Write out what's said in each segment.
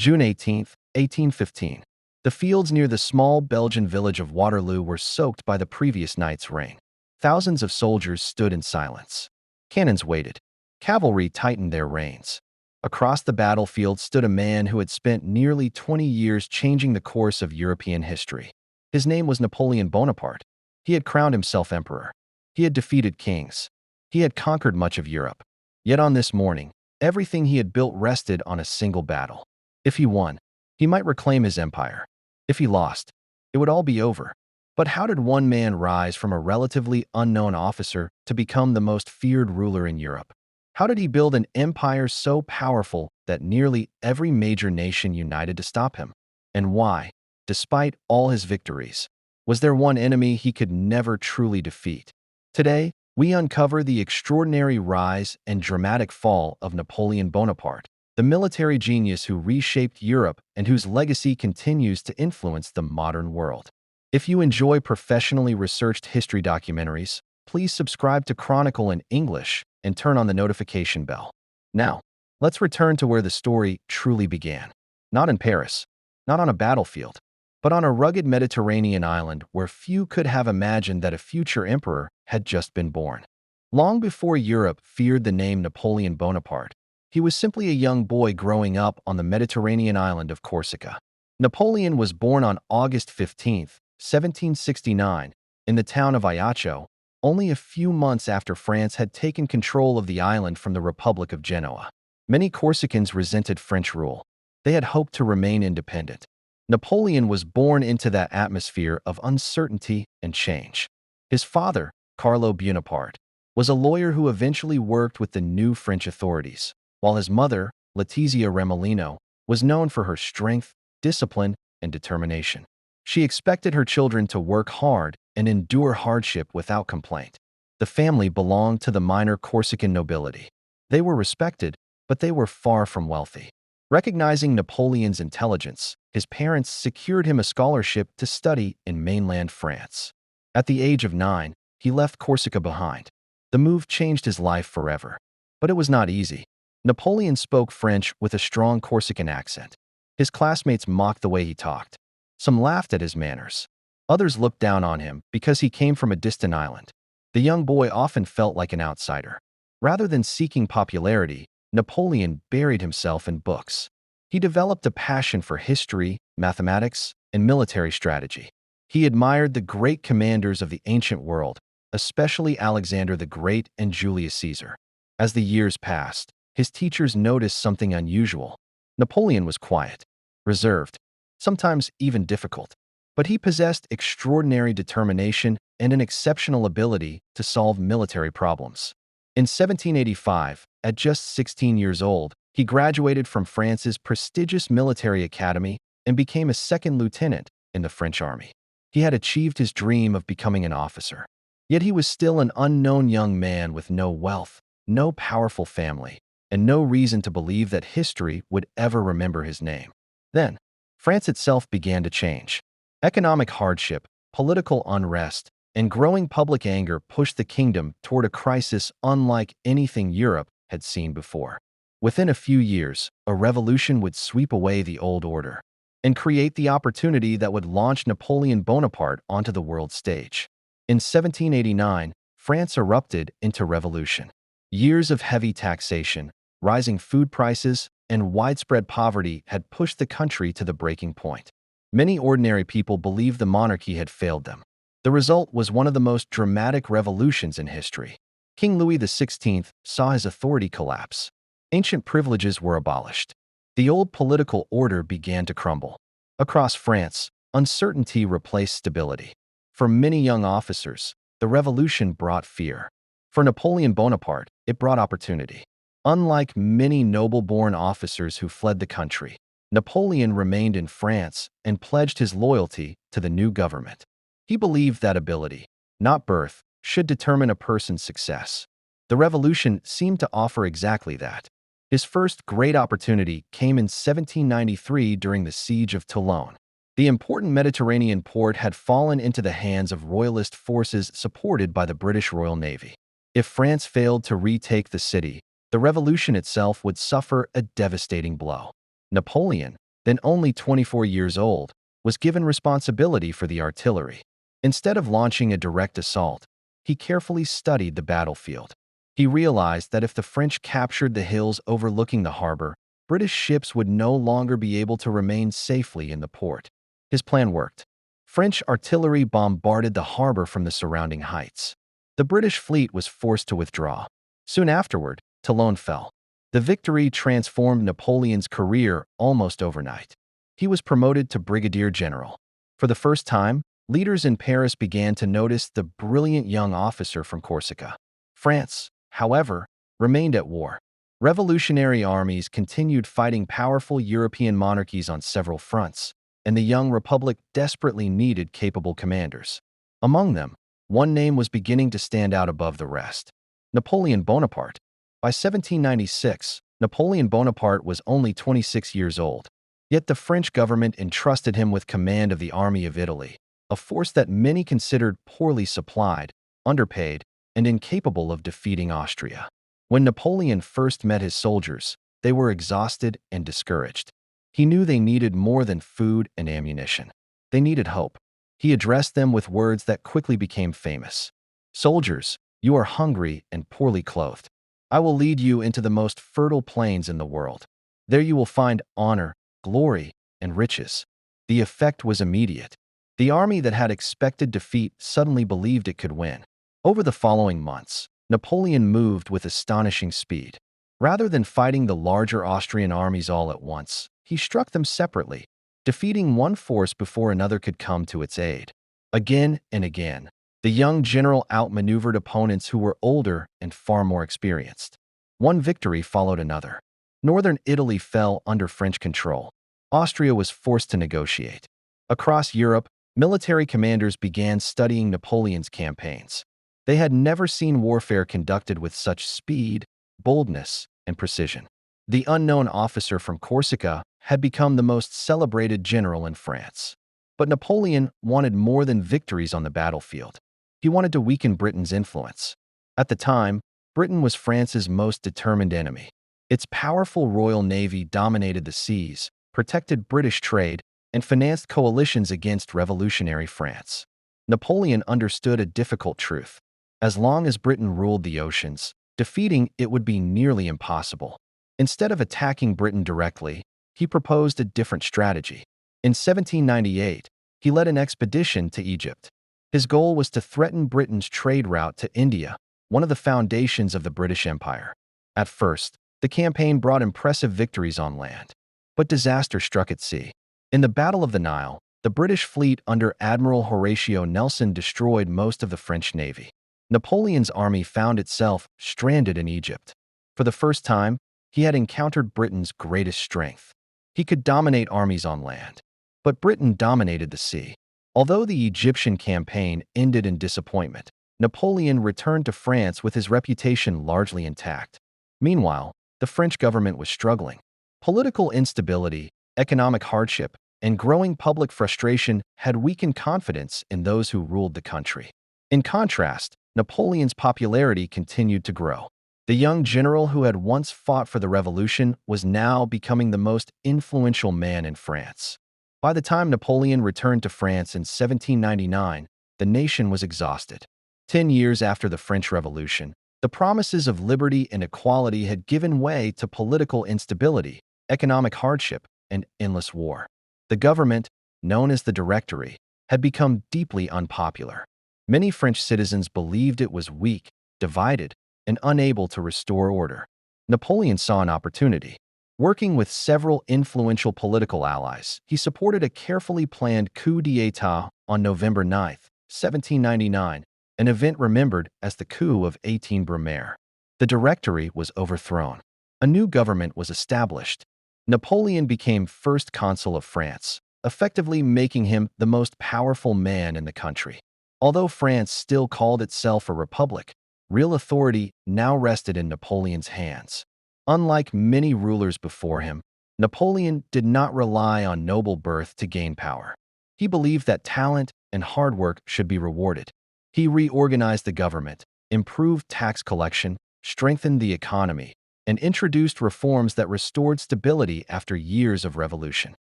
June 18, 1815. The fields near the small Belgian village of Waterloo were soaked by the previous night's rain. Thousands of soldiers stood in silence. Cannons waited. Cavalry tightened their reins. Across the battlefield stood a man who had spent nearly 20 years changing the course of European history. His name was Napoleon Bonaparte. He had crowned himself emperor. He had defeated kings. He had conquered much of Europe. Yet on this morning, everything he had built rested on a single battle. If he won, he might reclaim his empire. If he lost, it would all be over. But how did one man rise from a relatively unknown officer to become the most feared ruler in Europe? How did he build an empire so powerful that nearly every major nation united to stop him? And why, despite all his victories, was there one enemy he could never truly defeat? Today, we uncover the extraordinary rise and dramatic fall of Napoleon Bonaparte, the military genius who reshaped Europe and whose legacy continues to influence the modern world. If you enjoy professionally researched history documentaries, please subscribe to Chronicle in English and turn on the notification bell. Now, let's return to where the story truly began. Not in Paris, not on a battlefield, but on a rugged Mediterranean island where few could have imagined that a future emperor had just been born. Long before Europe feared the name Napoleon Bonaparte, he was simply a young boy growing up on the Mediterranean island of Corsica. Napoleon was born on August 15, 1769, in the town of Ajaccio, only a few months after France had taken control of the island from the Republic of Genoa. Many Corsicans resented French rule. They had hoped to remain independent. Napoleon was born into that atmosphere of uncertainty and change. His father, Carlo Bonaparte, was a lawyer who eventually worked with the new French authorities, while his mother, Letizia Remolino, was known for her strength, discipline, and determination. She expected her children to work hard and endure hardship without complaint. The family belonged to the minor Corsican nobility. They were respected, but they were far from wealthy. Recognizing Napoleon's intelligence, his parents secured him a scholarship to study in mainland France. At the age of 9, he left Corsica behind. The move changed his life forever. But it was not easy. Napoleon spoke French with a strong Corsican accent. His classmates mocked the way he talked. Some laughed at his manners. Others looked down on him because he came from a distant island. The young boy often felt like an outsider. Rather than seeking popularity, Napoleon buried himself in books. He developed a passion for history, mathematics, and military strategy. He admired the great commanders of the ancient world, especially Alexander the Great and Julius Caesar. As the years passed, his teachers noticed something unusual. Napoleon was quiet, reserved, sometimes even difficult, but he possessed extraordinary determination and an exceptional ability to solve military problems. In 1785, at just 16 years old, he graduated from France's prestigious military academy and became a second lieutenant in the French army. He had achieved his dream of becoming an officer. Yet he was still an unknown young man with no wealth, no powerful family, and no reason to believe that history would ever remember his name. Then, France itself began to change. Economic hardship, political unrest, and growing public anger pushed the kingdom toward a crisis unlike anything Europe had seen before. Within a few years, a revolution would sweep away the old order and create the opportunity that would launch Napoleon Bonaparte onto the world stage. In 1789, France erupted into revolution. Years of heavy taxation, rising food prices, and widespread poverty had pushed the country to the breaking point. Many ordinary people believed the monarchy had failed them. The result was one of the most dramatic revolutions in history. King Louis XVI saw his authority collapse. Ancient privileges were abolished. The old political order began to crumble. Across France, uncertainty replaced stability. For many young officers, the revolution brought fear. For Napoleon Bonaparte, it brought opportunity. Unlike many noble-born officers who fled the country, Napoleon remained in France and pledged his loyalty to the new government. He believed that ability, not birth, should determine a person's success. The revolution seemed to offer exactly that. His first great opportunity came in 1793 during the Siege of Toulon. The important Mediterranean port had fallen into the hands of royalist forces supported by the British Royal Navy. If France failed to retake the city, the revolution itself would suffer a devastating blow. Napoleon, then only 24 years old, was given responsibility for the artillery. Instead of launching a direct assault, he carefully studied the battlefield. He realized that if the French captured the hills overlooking the harbor, British ships would no longer be able to remain safely in the port. His plan worked. French artillery bombarded the harbor from the surrounding heights. The British fleet was forced to withdraw. Soon afterward, Toulon fell. The victory transformed Napoleon's career almost overnight. He was promoted to brigadier general. For the first time, leaders in Paris began to notice the brilliant young officer from Corsica. France, however, remained at war. Revolutionary armies continued fighting powerful European monarchies on several fronts, and the young republic desperately needed capable commanders. Among them, one name was beginning to stand out above the rest: Napoleon Bonaparte. By 1796, Napoleon Bonaparte was only 26 years old, yet the French government entrusted him with command of the Army of Italy, a force that many considered poorly supplied, underpaid, and incapable of defeating Austria. When Napoleon first met his soldiers, they were exhausted and discouraged. He knew they needed more than food and ammunition. They needed hope. He addressed them with words that quickly became famous. "Soldiers, you are hungry and poorly clothed. I will lead you into the most fertile plains in the world. There you will find honor, glory, and riches." The effect was immediate. The army that had expected defeat suddenly believed it could win. Over the following months, Napoleon moved with astonishing speed. Rather than fighting the larger Austrian armies all at once, he struck them separately, defeating one force before another could come to its aid. Again and again, the young general outmaneuvered opponents who were older and far more experienced. One victory followed another. Northern Italy fell under French control. Austria was forced to negotiate. Across Europe, military commanders began studying Napoleon's campaigns. They had never seen warfare conducted with such speed, boldness, and precision. The unknown officer from Corsica had become the most celebrated general in France. But Napoleon wanted more than victories on the battlefield. He wanted to weaken Britain's influence. At the time, Britain was France's most determined enemy. Its powerful Royal Navy dominated the seas, protected British trade, and financed coalitions against revolutionary France. Napoleon understood a difficult truth. As long as Britain ruled the oceans, defeating it would be nearly impossible. Instead of attacking Britain directly, he proposed a different strategy. In 1798, he led an expedition to Egypt. His goal was to threaten Britain's trade route to India, one of the foundations of the British Empire. At first, the campaign brought impressive victories on land. But disaster struck at sea. In the Battle of the Nile, the British fleet under Admiral Horatio Nelson destroyed most of the French navy. Napoleon's army found itself stranded in Egypt. For the first time, he had encountered Britain's greatest strength. He could dominate armies on land. But Britain dominated the sea. Although the Egyptian campaign ended in disappointment, Napoleon returned to France with his reputation largely intact. Meanwhile, the French government was struggling. Political instability, economic hardship, and growing public frustration had weakened confidence in those who ruled the country. In contrast, Napoleon's popularity continued to grow. The young general who had once fought for the revolution was now becoming the most influential man in France. By the time Napoleon returned to France in 1799, the nation was exhausted. 10 years after the French Revolution, the promises of liberty and equality had given way to political instability, economic hardship, and endless war. The government, known as the Directory, had become deeply unpopular. Many French citizens believed it was weak, divided, and unable to restore order. Napoleon saw an opportunity. Working with several influential political allies, he supported a carefully planned coup d'état on November 9, 1799, an event remembered as the coup of 18 Brumaire. The Directory was overthrown. A new government was established. Napoleon became first consul of France, effectively making him the most powerful man in the country. Although France still called itself a republic, real authority now rested in Napoleon's hands. Unlike many rulers before him, Napoleon did not rely on noble birth to gain power. He believed that talent and hard work should be rewarded. He reorganized the government, improved tax collection, strengthened the economy, and introduced reforms that restored stability after years of revolution.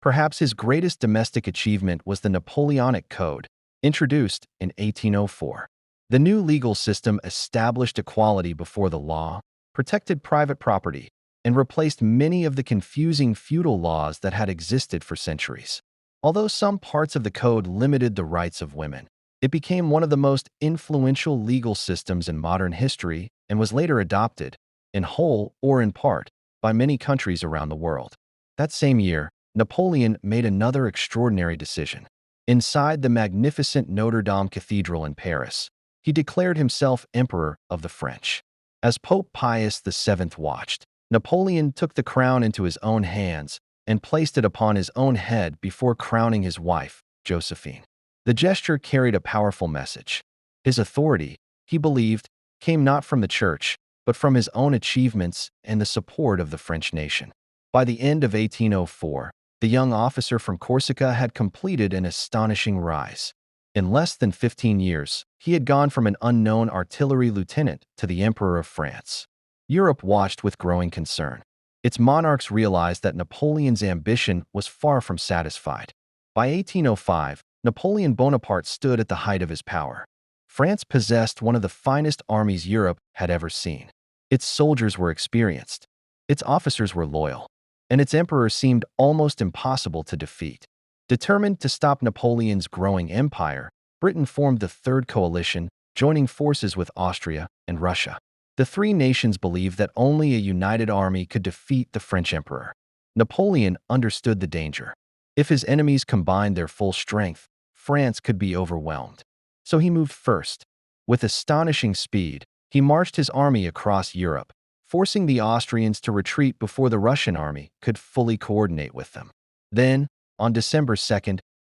Perhaps his greatest domestic achievement was the Napoleonic Code, introduced in 1804. The new legal system established equality before the law, protected private property, and replaced many of the confusing feudal laws that had existed for centuries. Although some parts of the code limited the rights of women, it became one of the most influential legal systems in modern history and was later adopted, in whole or in part, by many countries around the world. That same year, Napoleon made another extraordinary decision. Inside the magnificent Notre Dame Cathedral in Paris, he declared himself Emperor of the French. As Pope Pius VII watched, Napoleon took the crown into his own hands and placed it upon his own head before crowning his wife, Josephine. The gesture carried a powerful message. His authority, he believed, came not from the church, but from his own achievements and the support of the French nation. By the end of 1804, the young officer from Corsica had completed an astonishing rise. In less than 15 years, he had gone from an unknown artillery lieutenant to the Emperor of France. Europe watched with growing concern. Its monarchs realized that Napoleon's ambition was far from satisfied. By 1805, Napoleon Bonaparte stood at the height of his power. France possessed one of the finest armies Europe had ever seen. Its soldiers were experienced, its officers were loyal, and its emperor seemed almost impossible to defeat. Determined to stop Napoleon's growing empire, Britain formed the Third Coalition, joining forces with Austria and Russia. The three nations believed that only a united army could defeat the French emperor. Napoleon understood the danger. If his enemies combined their full strength, France could be overwhelmed. So he moved first. With astonishing speed, he marched his army across Europe, forcing the Austrians to retreat before the Russian army could fully coordinate with them. Then, on December 2,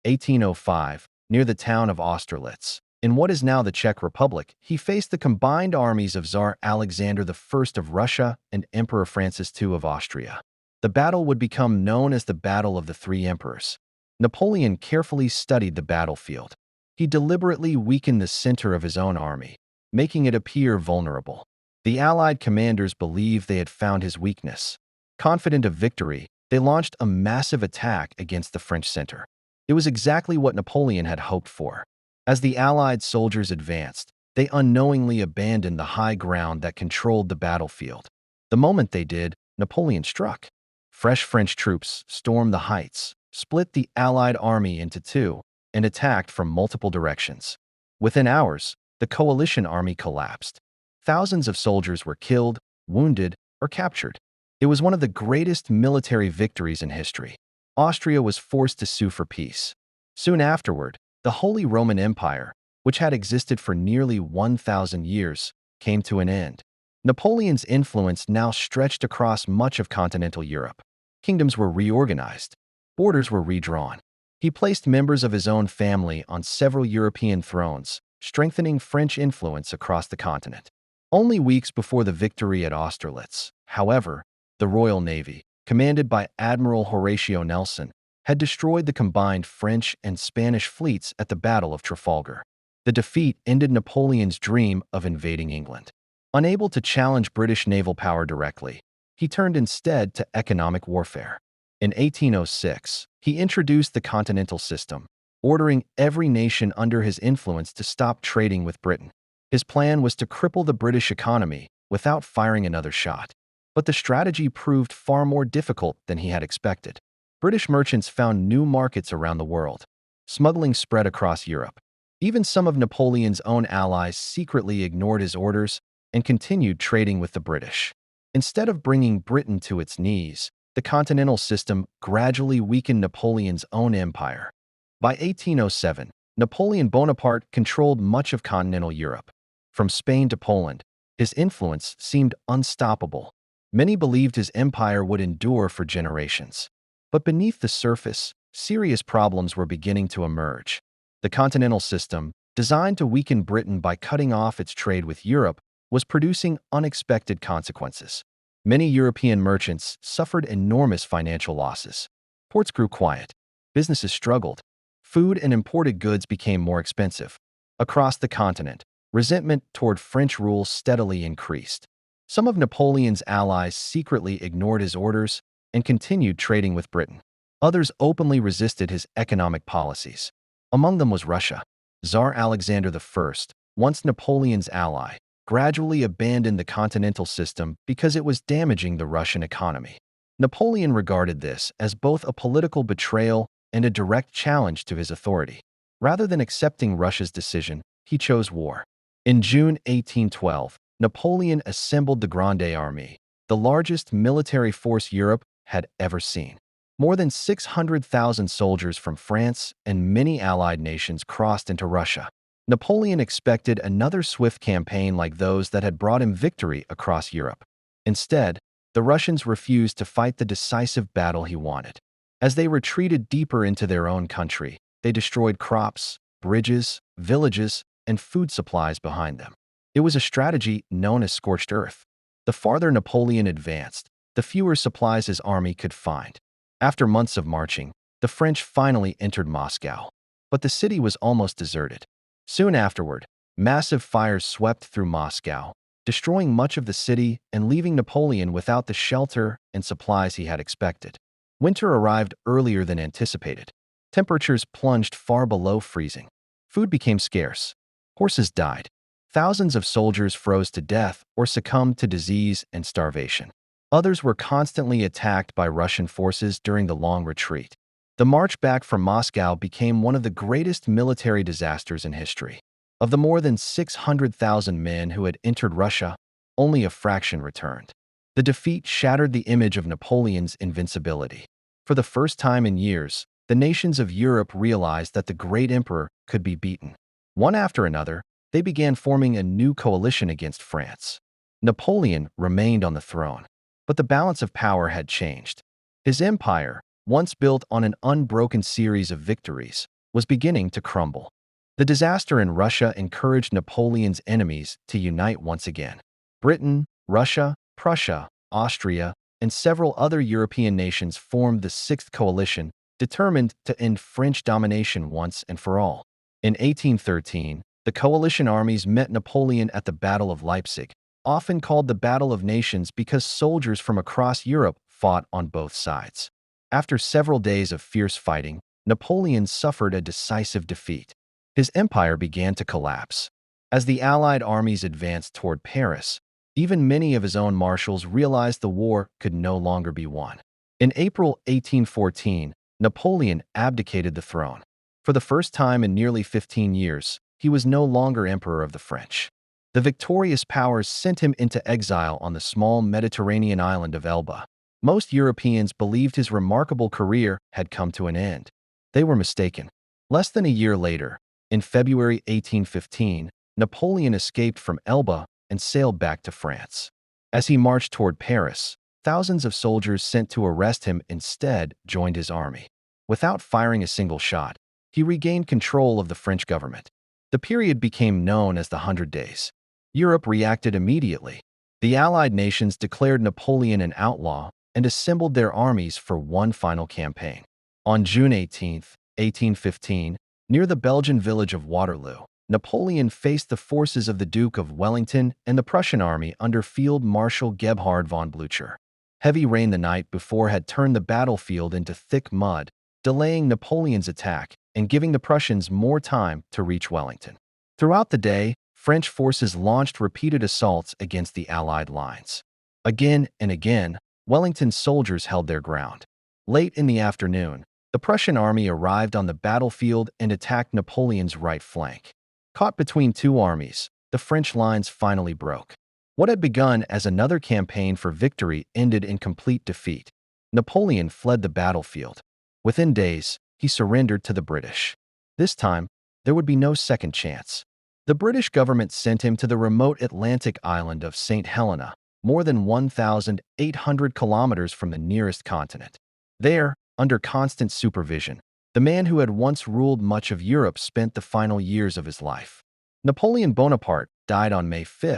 1805, near the town of Austerlitz, in what is now the Czech Republic, he faced the combined armies of Tsar Alexander I of Russia and Emperor Francis II of Austria. The battle would become known as the Battle of the Three Emperors. Napoleon carefully studied the battlefield. He deliberately weakened the center of his own army, making it appear vulnerable. The Allied commanders believed they had found his weakness. Confident of victory, they launched a massive attack against the French center. It was exactly what Napoleon had hoped for. As the Allied soldiers advanced, they unknowingly abandoned the high ground that controlled the battlefield. The moment they did, Napoleon struck. Fresh French troops stormed the heights, split the Allied army into two, and attacked from multiple directions. Within hours, the coalition army collapsed. Thousands of soldiers were killed, wounded, or captured. It was one of the greatest military victories in history. Austria was forced to sue for peace. Soon afterward, the Holy Roman Empire, which had existed for nearly 1,000 years, came to an end. Napoleon's influence now stretched across much of continental Europe. Kingdoms were reorganized. Borders were redrawn. He placed members of his own family on several European thrones, strengthening French influence across the continent. Only weeks before the victory at Austerlitz, however, the Royal Navy, commanded by Admiral Horatio Nelson, had destroyed the combined French and Spanish fleets at the Battle of Trafalgar. The defeat ended Napoleon's dream of invading England. Unable to challenge British naval power directly, he turned instead to economic warfare. In 1806, he introduced the Continental System, ordering every nation under his influence to stop trading with Britain. His plan was to cripple the British economy without firing another shot. But the strategy proved far more difficult than he had expected. British merchants found new markets around the world. Smuggling spread across Europe. Even some of Napoleon's own allies secretly ignored his orders and continued trading with the British. Instead of bringing Britain to its knees, the Continental System gradually weakened Napoleon's own empire. By 1807, Napoleon Bonaparte controlled much of continental Europe. From Spain to Poland, his influence seemed unstoppable. Many believed his empire would endure for generations. But beneath the surface, serious problems were beginning to emerge. The Continental System, designed to weaken Britain by cutting off its trade with Europe, was producing unexpected consequences. Many European merchants suffered enormous financial losses. Ports grew quiet. Businesses struggled. Food and imported goods became more expensive. Across the continent, resentment toward French rule steadily increased. Some of Napoleon's allies secretly ignored his orders and continued trading with Britain. Others openly resisted his economic policies. Among them was Russia. Tsar Alexander I, once Napoleon's ally, gradually abandoned the continental system because it was damaging the Russian economy. Napoleon regarded this as both a political betrayal and a direct challenge to his authority. Rather than accepting Russia's decision, he chose war. In June 1812, Napoleon assembled the Grande Armée, the largest military force Europe had ever seen. More than 600,000 soldiers from France and many allied nations crossed into Russia. Napoleon expected another swift campaign like those that had brought him victory across Europe. Instead, the Russians refused to fight the decisive battle he wanted. As they retreated deeper into their own country, they destroyed crops, bridges, villages, and food supplies behind them. It was a strategy known as scorched earth. The farther Napoleon advanced, the fewer supplies his army could find. After months of marching, the French finally entered Moscow. But the city was almost deserted. Soon afterward, massive fires swept through Moscow, destroying much of the city and leaving Napoleon without the shelter and supplies he had expected. Winter arrived earlier than anticipated. Temperatures plunged far below freezing. Food became scarce. Horses died. Thousands of soldiers froze to death or succumbed to disease and starvation. Others were constantly attacked by Russian forces during the long retreat. The march back from Moscow became one of the greatest military disasters in history. Of the more than 600,000 men who had entered Russia, only a fraction returned. The defeat shattered the image of Napoleon's invincibility. For the first time in years, the nations of Europe realized that the great emperor could be beaten. One after another, they began forming a new coalition against France. Napoleon remained on the throne, but the balance of power had changed. His empire, once built on an unbroken series of victories, was beginning to crumble. The disaster in Russia encouraged Napoleon's enemies to unite once again. Britain, Russia, Prussia, Austria, and several other European nations formed the Sixth Coalition, determined to end French domination once and for all. In 1813, the coalition armies met Napoleon at the Battle of Leipzig, often called the Battle of Nations because soldiers from across Europe fought on both sides. After several days of fierce fighting, Napoleon suffered a decisive defeat. His empire began to collapse. As the Allied armies advanced toward Paris, even many of his own marshals realized the war could no longer be won. In April 1814, Napoleon abdicated the throne. For the first time in nearly 15 years, he was no longer emperor of the French. The victorious powers sent him into exile on the small Mediterranean island of Elba. Most Europeans believed his remarkable career had come to an end. They were mistaken. Less than a year later, in February 1815, Napoleon escaped from Elba and sailed back to France. As he marched toward Paris, thousands of soldiers sent to arrest him instead joined his army. Without firing a single shot, he regained control of the French government. The period became known as the 100 Days. Europe reacted immediately. The Allied nations declared Napoleon an outlaw and assembled their armies for one final campaign. On June 18, 1815, near the Belgian village of Waterloo, Napoleon faced the forces of the Duke of Wellington and the Prussian army under Field Marshal Gebhard von Blücher. Heavy rain the night before had turned the battlefield into thick mud, delaying Napoleon's attack and giving the Prussians more time to reach Wellington. Throughout the day, French forces launched repeated assaults against the Allied lines. Again and again, Wellington's soldiers held their ground. Late in the afternoon, the Prussian army arrived on the battlefield and attacked Napoleon's right flank. Caught between two armies, the French lines finally broke. What had begun as another campaign for victory ended in complete defeat. Napoleon fled the battlefield. Within days, he surrendered to the British. This time, there would be no second chance. The British government sent him to the remote Atlantic island of St. Helena, more than 1,800 kilometers from the nearest continent. There, under constant supervision, the man who had once ruled much of Europe spent the final years of his life. Napoleon Bonaparte died on May 5,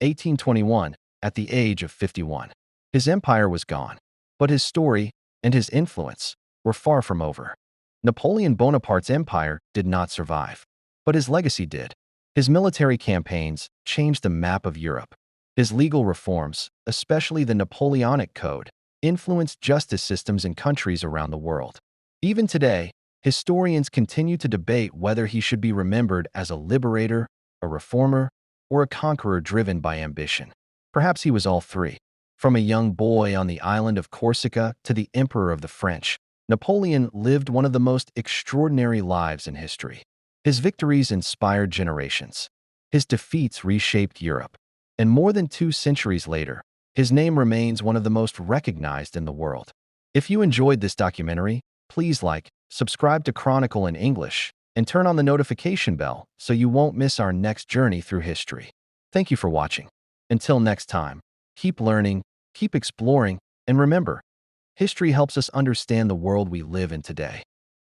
1821, at the age of 51. His empire was gone, but his story and his influence were far from over. Napoleon Bonaparte's empire did not survive, but his legacy did. His military campaigns changed the map of Europe. His legal reforms, especially the Napoleonic Code, influenced justice systems in countries around the world. Even today, historians continue to debate whether he should be remembered as a liberator, a reformer, or a conqueror driven by ambition. Perhaps he was all three. From a young boy on the island of Corsica to the Emperor of the French, Napoleon lived one of the most extraordinary lives in history. His victories inspired generations. His defeats reshaped Europe. And more than 2 centuries later, his name remains one of the most recognized in the world. If you enjoyed this documentary, please like, subscribe to Chronicle in English, and turn on the notification bell so you won't miss our next journey through history. Thank you for watching. Until next time, keep learning, keep exploring, and remember, history helps us understand the world we live in today.